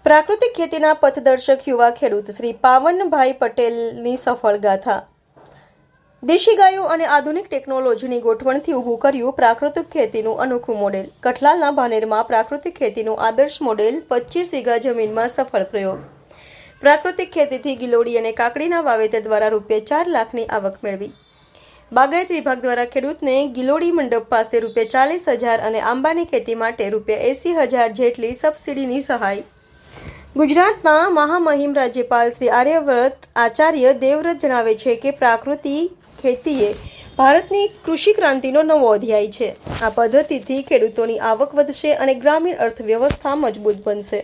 પ્રાકૃતિક ખેતીના પથદર્શક યુવા ખેડૂત શ્રી પાવનભાઈ પટેલની સફળ ગાથા। દેશી ગાયો અને આધુનિક ટેકનોલોજીની ગોઠવણથી ઊભું કર્યું પ્રાકૃતિક ખેતીનું અનોખું મોડેલ। કઠલાલના ભાનેરમાં પ્રાકૃતિક ખેતીનું આદર્શ મોડેલ 25 વીઘા જમીનમાં સફળ પ્રયોગ। પ્રાકૃતિક ખેતીથી ગિલોડી અને કાકડીના વાવેતર દ્વારા ₹4 લાખની આવક મેળવી। બાગાયત વિભાગ દ્વારા ખેડૂતને ગિલોડી મંડપ પાસે ₹40,000 અને આંબાની ખેતી માટે ₹80,000 જેટલી સબસિડીની સહાય। ગુજરાતના મહામહિમ રાજ્યપાલ શ્રી આર્યવ્રત આચાર્ય દેવવ્રત જણાવે છે કે પ્રાકૃતિક ખેતીએ ભારતની કૃષિ ક્રાંતિનો નવો અધ્યાય છે। આ પદ્ધતિથી ખેડૂતોની આવક વધશે અને ગ્રામીણ અર્થવ્યવસ્થા મજબૂત બનશે।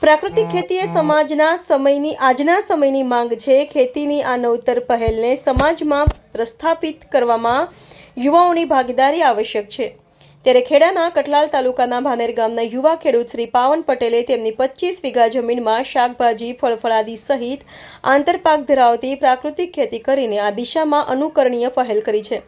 પ્રાકૃતિક ખેતી એ આજના સમયની માંગ છે। ખેતીની આ નવતર પહેલને સમાજમાં પ્રસ્થાપિત કરવામાં યુવાઓની ભાગીદારી આવશ્યક છે। ત્યારે ખેડાના કઠલાલ તાલુકાના ભાનેર ગામના યુવા ખેડૂત શ્રી પાવન પટેલે તેમની 25 વીઘા જમીનમાં શાકભાજી, ફળફળાદી સહિત આંતરપાક ધરાવતી પ્રાકૃતિક ખેતી કરીને આ દિશામાં અનુકરણીય પહેલ કરી છે।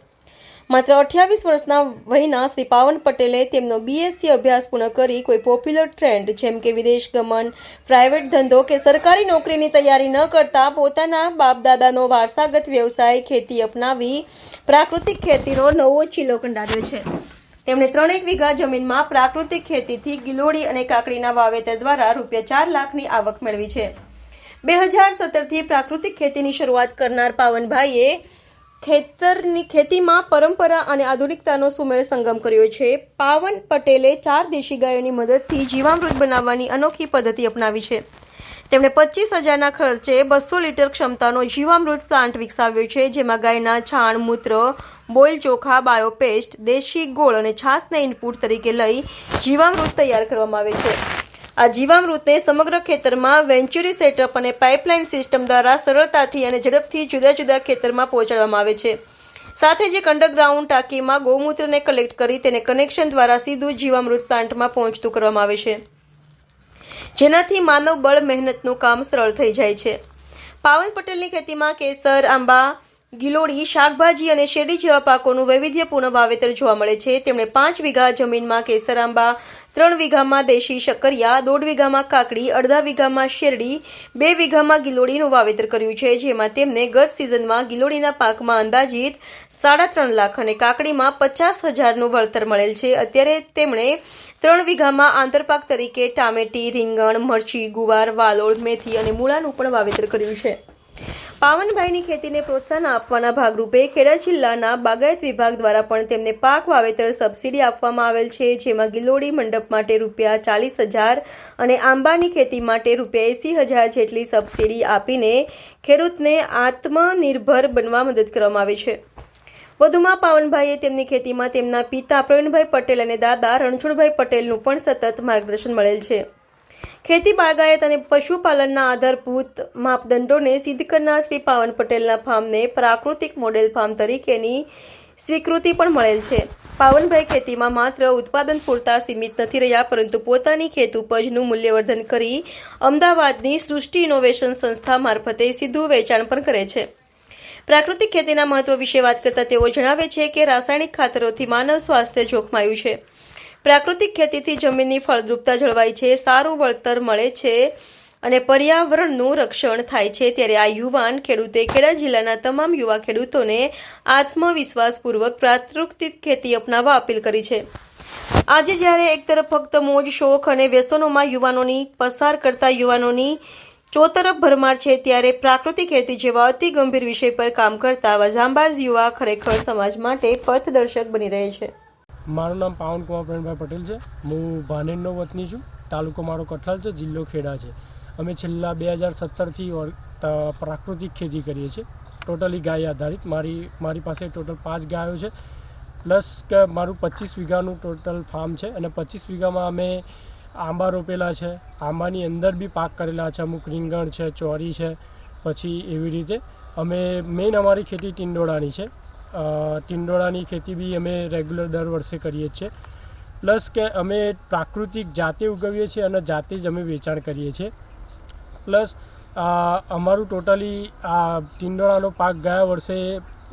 માત્ર 28 વર્ષના વયના શ્રી પાવન પટેલે તેમનો BSc અભ્યાસ પૂર્ણ કરી કોઈ પોપ્યુલર ટ્રેન્ડ જેમ કે વિદેશ ગમન, પ્રાઇવેટ ધંધો કે સરકારી નોકરીની તૈયારી ન કરતા પોતાના બાપદાદાનો વારસાગત વ્યવસાય ખેતી અપનાવી પ્રાકૃતિક ખેતીનો નવો ચીલો કંડાર્યો છે। તેમણે 3 વીઘા જમીનમાં પ્રાકૃતિક ખેતીથી ગિલોડી અને કાકડીના વાવેતર દ્વારા ₹4 લાખની આવક મેળવી છે। 2017થી પ્રાકૃતિક ખેતીની શરૂઆત કરનાર પાવનભાઈએ ખેતીમાં પરંપરા અને આધુનિકતાનો સુમેળ સંગમ કર્યો છે। પાવન પટેલે 4 દેશી ગાયોની મદદથી જીવામૃત બનાવવાની અનોખી પદ્ધતિ અપનાવી છે। તેમણે 25,000ના ખર્ચે 200 લીટર ક્ષમતાનો જીવામૃત પ્લાન્ટ વિકસાવ્યો છે, જેમાં ગાયના છાણ, મૂત્ર, બોઇલ ચોખા, બાયોપેસ્ટ, દેશી ગોળ અને છાશને ઇનપુટ તરીકે લઈ જીવામૃત તૈયાર કરવામાં આવે છે। આ જીવામૃતને સમગ્ર ખેતરમાં વેન્ચુરી સેટઅપ અને પાઇપલાઇન સિસ્ટમ દ્વારા સરળતાથી અને ઝડપથી જુદા જુદા ખેતરમાં પહોંચાડવામાં આવે છે। સાથે જ એક અંડરગ્રાઉન્ડ ટાંકીમાં ગૌમૂત્રને કલેક્ટ કરી તેને કનેક્શન દ્વારા સીધું જીવામૃત પ્લાન્ટમાં પહોંચતું કરવામાં આવે છે, જેનાથી માનવ બળ મહેનતનું કામ સરળ થઈ જાય છે। પાવન પટેલની ખેતીમાં કેસર, આંબા, ગિલોડી, શાકભાજી અને શેરડી જેવા પાકોનું વૈવિધ્યપૂર્ણ વાવેતર જોવા મળે છે। તેમણે 5 વીઘા જમીનમાં કેસર આંબા, 3 વીઘામાં દેશી શક્કરિયા, 1.5 વીઘામાં કાકડી, 1/2 વીઘામાં શેરડી, 2 વીઘામાં ગિલોડીનું વાવેતર કર્યું છે, જેમાં તેમને ગત સિઝનમાં ગિલોડીના પાકમાં અંદાજિત ₹3.5 લાખ અને કાકડીમાં ₹50,000નું વળતર મળેલ છે। અત્યારે તેમણે 3 વીઘામાં આંતરપાક તરીકે ટામેટી, રીંગણ, મરચી, ગુવાર, વાલોળ, મેથી અને મૂળાનું પણ વાવેતર કર્યું છે। પાવનભાઈની ખેતીને પ્રોત્સાહન આપવાના ભાગરૂપે ખેડા જિલ્લાના બાગાયત વિભાગ દ્વારા પણ તેમને પાક વાવેતર સબસિડી આપવામાં આવેલ છે, જેમાં ગિલોડી મંડપ માટે ₹40,000 અને આંબાની ખેતી માટે ₹80,000 જેટલી સબસિડી આપીને ખેડૂતને આત્મનિર્ભર બનવા મદદ કરવામાં આવે છે। વધુમાં પાવનભાઈએ તેમની ખેતીમાં તેમના પિતા પ્રવીણભાઈ પટેલ અને દાદા રણછોડભાઈ પટેલનું પણ સતત માર્ગદર્શન મળેલ છે। ખેતી, બાગાયત અને પશુપાલનના આધારભૂત માપદંડોને સિદ્ધ કરનાર શ્રી પાવન પટેલના ફાર્મને પ્રાકૃતિક મોડેલ ફાર્મ તરીકેની સ્વીકૃતિ પણ મળેલ છે। પાવનભાઈ ખેતીમાં માત્ર ઉત્પાદન પૂરતા સીમિત નથી રહ્યા, પરંતુ પોતાની ખેત ઉપજનું મૂલ્યવર્ધન કરી અમદાવાદની સૃષ્ટિ ઇનોવેશન સંસ્થા મારફતે સીધું વેચાણ પણ કરે છે। પ્રાકૃતિક ખેતીના મહત્વ વિશે વાત કરતા તેઓ જણાવે છે કે રાસાયણિક ખાતરોથી માનવ સ્વાસ્થ્ય જોખમાયું છે। પ્રાકૃતિક ખેતીથી જમીનની ફળદ્રુપતા જળવાય છે, સારું વળતર મળે છે અને પર્યાવરણનું રક્ષણ થાય છે। ત્યારે આ યુવાન ખેડૂતે ખેડા જિલ્લાના તમામ યુવા ખેડૂતોને આત્મવિશ્વાસપૂર્વક પ્રાકૃતિક ખેતી અપનાવવા અપીલ કરી છે। આજે જ્યારે એક તરફ ફક્ત મોજ, શોખ અને વ્યસનોમાં યુવાનોની પસાર કરતા યુવાનોની ચોતરફ ભરમાર છે, ત્યારે પ્રાકૃતિક ખેતી જેવા અતિ ગંભીર વિષય પર કામ કરતા આવા જાંબાઝ યુવા ખરેખર સમાજ માટે પથદર્શક બની રહે છે। મારું નામ પાવન કુમાર પ્રવીણભાઈ પટેલ છે। હું ભાનેરનો વતની છું। તાલુકો મારો કઠલાલ છે, જિલ્લો ખેડા છે। અમે છેલ્લા 2017થી પ્રાકૃતિક ખેતી કરીએ છીએ, ટોટલી ગાય આધારિત। મારી પાસે ટોટલ 5 ગાયો છે, પ્લસ કે મારું 25 વીઘાનું ટોટલ ફાર્મ છે અને 25 વીઘામાં અમે આંબા રોપેલા છે। આંબાની અંદર બી પાક કરેલા છે, અમુક રીંગણ છે, ચોરી છે, પછી એવી રીતે અમે મેઇન અમારી ખેતી ટિંડોળાની છે। ટિંડોળાની ખેતી બી અમે રેગ્યુલર દર વર્ષે કરીએ છીએ, પ્લસ કે અમે પ્રાકૃતિક જાતે ઉગવીએ છીએ અને જાતે જ અમે વેચાણ કરીએ છીએ। પ્લસ અમારું ટોટલી આ ટિંડોળાનો પાક ગયા વર્ષે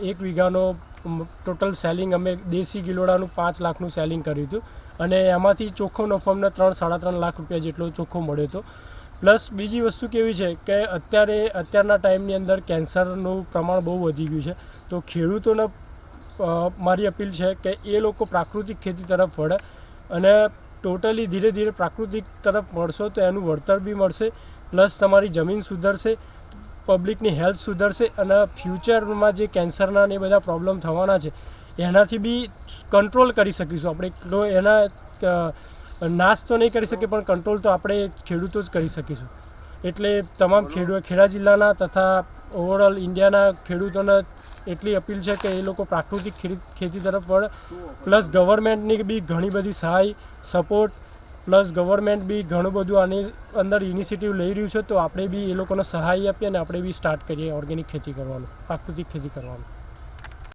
1 વીઘાનો ટોટલ સેલિંગ અમે દેશી ગિલોડાનું 5 લાખનું સેલિંગ કર્યું હતું અને એમાંથી ચોખ્ખો નફો અમને 3-3.5 લાખ રૂપિયા જેટલો ચોખ્ખો મળ્યો હતો. પ્લસ બીજી વસ્તુ કેવી છે કે અત્યારના ટાઈમની અંદર કેન્સરનું પ્રમાણ બહુ વધી ગયું છે. તો ખેડૂતોને મારી અપીલ છે કે એ લોકો પ્રાકૃતિક ખેતી તરફ વળે અને ટોટલી ધીરે ધીરે પ્રાકૃતિક તરફ વળશો તો એનું વળતર બી મળશે, પ્લસ તમારી જમીન સુધરશે, પબ્લિકની હેલ્થ સુધરશે અને ફ્યુચરમાં જે કેન્સરના ને એ બધા પ્રોબ્લેમ થવાના છે એનાથી બી કંટ્રોલ કરી શકીશું આપણે. તો એના નાશ તો નહીં કરી શકીએ પણ કંટ્રોલ તો આપણે ખેડૂતો જ કરી શકીશું. એટલે તમામ ખેડા જિલ્લાના તથા ઓવરઓલ ઇન્ડિયાના ખેડૂતોને એટલી અપીલ છે કે એ લોકો પ્રાકૃતિક ખેતી તરફ વળે. પ્લસ ગવર્મેન્ટની બી ઘણી બધી સહાય સપોર્ટ, પ્લસ ગવર્મેન્ટ બી ઘણું બધું આની અંદર ઇનિશિયેટિવ લઈ રહ્યું છે. તો આપણે બી એ લોકોને સહાય આપીએ અને આપણે બી સ્ટાર્ટ કરીએ ઓર્ગેનિક ખેતી કરવાનું, પ્રાકૃતિક ખેતી કરવાનું.